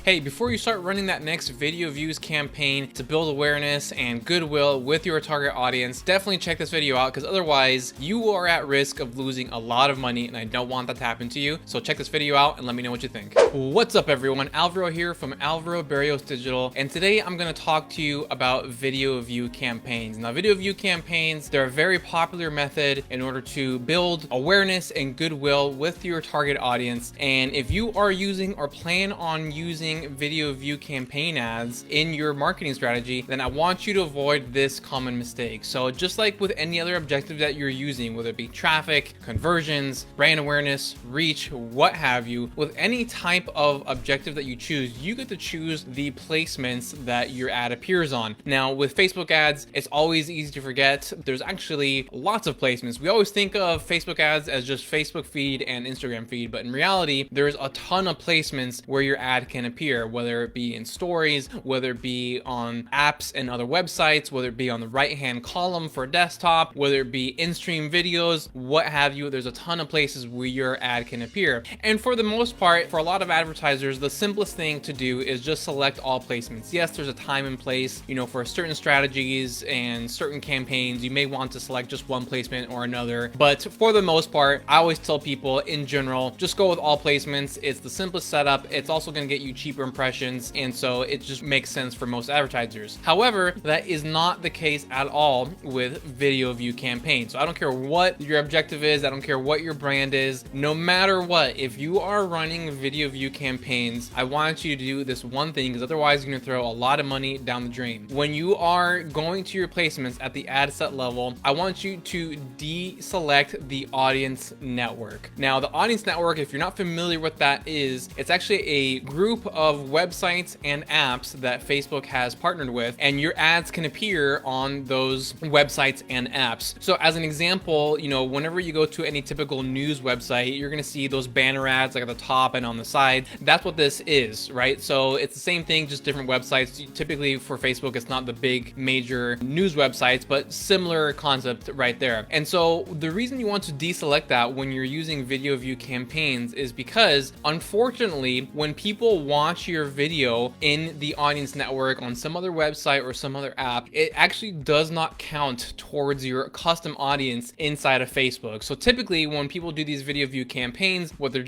Hey, before you start running that next video views campaign to build awareness and goodwill with your target audience, definitely check this video out, because otherwise you are at risk of losing a lot of money, and I don't want that to happen to you. So check this video out and let me know what you think. What's up everyone, Alvaro here from Alvaro Barrios Digital, and today I'm going to talk to you about video view campaigns. Now, video view campaigns, they're a very popular method in order to build awareness and goodwill with your target audience. And if you are using or plan on using video view campaign ads in your marketing strategy, then I want you to avoid this common mistake. So just like with any other objective that you're using, whether it be traffic, conversions, brand awareness, reach, what have you, with any type of objective that you choose, you get to choose the placements that your ad appears on. Now with Facebook ads, it's always easy to forget there's actually lots of placements. We always think of Facebook ads as just Facebook feed and Instagram feed, but in reality, there's a ton of placements where your ad can appear, whether it be in stories, whether it be on apps and other websites, whether it be on the right hand column for desktop, whether it be in-stream videos, what have you. There's a ton of places where your ad can appear. And for the most part, for a lot of advertisers, the simplest thing to do is just select all placements. Yes, there's a time and place, for certain strategies and certain campaigns, you may want to select just one placement or another. But for the most part, I always tell people in general, just go with all placements. It's the simplest setup. It's also going to get you cheaper impressions, and so it just makes sense for most advertisers. However, that is not the case at all with video view campaigns. So I don't care what your objective is, I don't care what your brand is, no matter what, if you are running video view campaigns, I want you to do this one thing, because otherwise you're going to throw a lot of money down the drain. When you are going to your placements at the ad set level, I want you to deselect the audience network. Now, the audience network, if you're not familiar with that is, it's actually a group of websites and apps that Facebook has partnered with, and your ads can appear on those websites and apps. So as an example, whenever you go to any typical news website, you're going to see those banner ads like at the top and on the side. That's what this is, right? So it's the same thing, just different websites. Typically for Facebook, it's not the big major news websites, but similar concept right there. And so the reason you want to deselect that when you're using video view campaigns is because, unfortunately, when people watch your video in the audience network on some other website or some other app, it actually does not count towards your custom audience inside of Facebook. So typically when people do these video view campaigns, what they're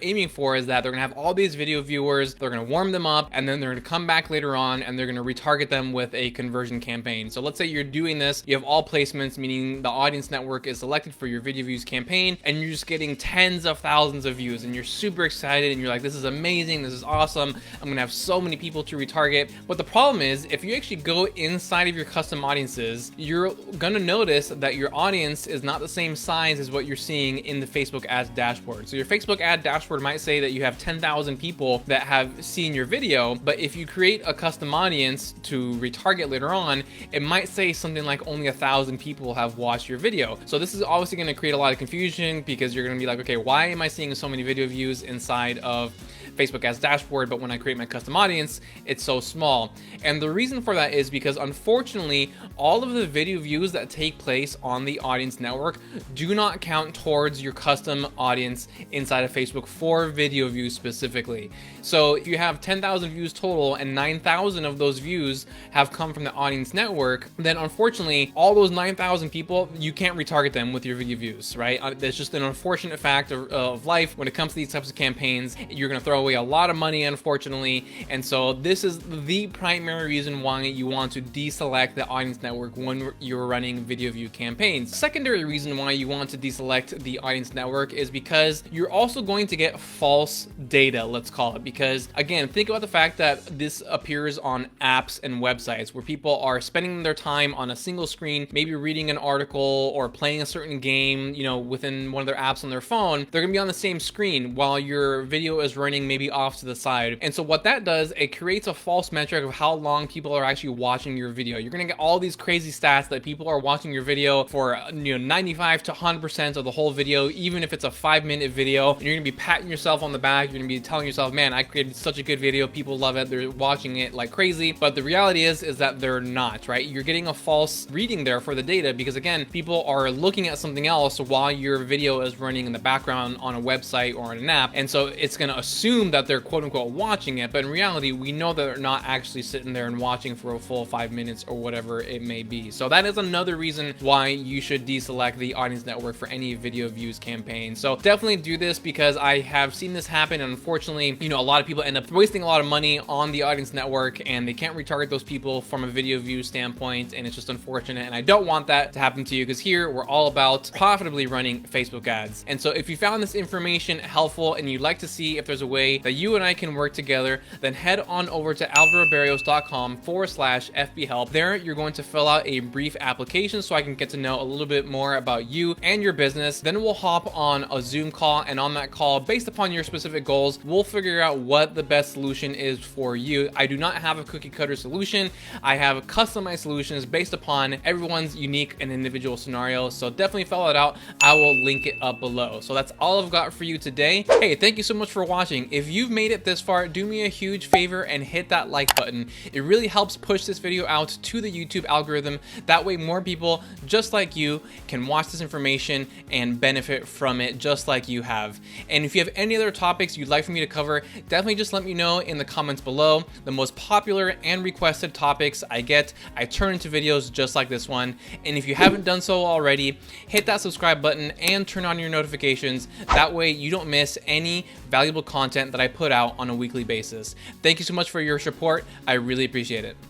aiming for is that they're gonna have all these video viewers, they're gonna warm them up, and then they're gonna come back later on and they're gonna retarget them with a conversion campaign. So let's say you're doing this, you have all placements, meaning the audience network is selected for your video views campaign, and you're just getting tens of thousands of views, and you're super excited, and you're like, this is amazing, this is awesome, I'm gonna have so many people to retarget. But the problem is, if you actually go inside of your custom audiences, you're gonna notice that your audience is not the same size as what you're seeing in the Facebook ads dashboard. So your Facebook ad dashboard might say that you have 10,000 people that have seen your video, but if you create a custom audience to retarget later on, it might say something like only 1,000 people have watched your video. So this is obviously gonna create a lot of confusion, because you're gonna be like, okay, why am I seeing so many video views inside of Facebook ads dashboard, but when I create my custom audience, it's so small? And the reason for that is because, unfortunately, all of the video views that take place on the audience network do not count towards your custom audience inside of Facebook for video views specifically. So if you have 10,000 views total and 9,000 of those views have come from the audience network, then unfortunately all those 9,000 people, you can't retarget them with your video views, right? That's just an unfortunate fact of life when it comes to these types of campaigns. You're going to throw away a lot of money, unfortunately. And so this is the primary reason why you want to deselect the audience network when you're running video view campaigns. Secondary reason why you want to deselect the audience network is because you're also going to get false data, let's call it. Because again, think about the fact that this appears on apps and websites where people are spending their time on a single screen, maybe reading an article or playing a certain game, within one of their apps on their phone. They're gonna be on the same screen while your video is running maybe off to the side. And so what that does, it creates a false metric of how long people are actually watching your video. You're gonna get all these crazy stats that people are watching your video for 95 to 100% of the whole video, even if it's a 5-minute video. And you're gonna be patting yourself on the back, you're gonna be telling yourself, man, I created such a good video, people love it, they're watching it like crazy. But the reality is that they're not, right? You're getting a false reading there for the data, because again, people are looking at something else while your video is running in the background on a website or on an app, and so it's gonna assume assume that they're quote unquote watching it, but in reality, we know that they're not actually sitting there and watching for a full 5 minutes or whatever it may be. So that is another reason why you should deselect the audience network for any video views campaign. So definitely do this, because I have seen this happen, and unfortunately, you know, a lot of people end up wasting a lot of money on the audience network, and they can't retarget those people from a video view standpoint, and it's just unfortunate, and I don't want that to happen to you, because here we're all about profitably running Facebook ads. And so if you found this information helpful and you'd like to see if there's a way that you and I can work together, then head on over to alvarobarrios.com/FBhelp. There you're going to fill out a brief application so I can get to know a little bit more about you and your business. Then we'll hop on a Zoom call, and on that call, based upon your specific goals, we'll figure out what the best solution is for you. I do not have a cookie cutter solution. I have customized solutions based upon everyone's unique and individual scenario. So definitely fill it out. I will link it up below. So that's all I've got for you today. Hey, thank you so much for watching. If you've made it this far, do me a huge favor and hit that like button. It really helps push this video out to the YouTube algorithm. That way more people just like you can watch this information and benefit from it just like you have. And if you have any other topics you'd like for me to cover, definitely just let me know in the comments below. The most popular and requested topics I get, I turn into videos just like this one. And if you haven't done so already, hit that subscribe button and turn on your notifications. That way you don't miss any valuable content that I put out on a weekly basis. Thank you so much for your support. I really appreciate it.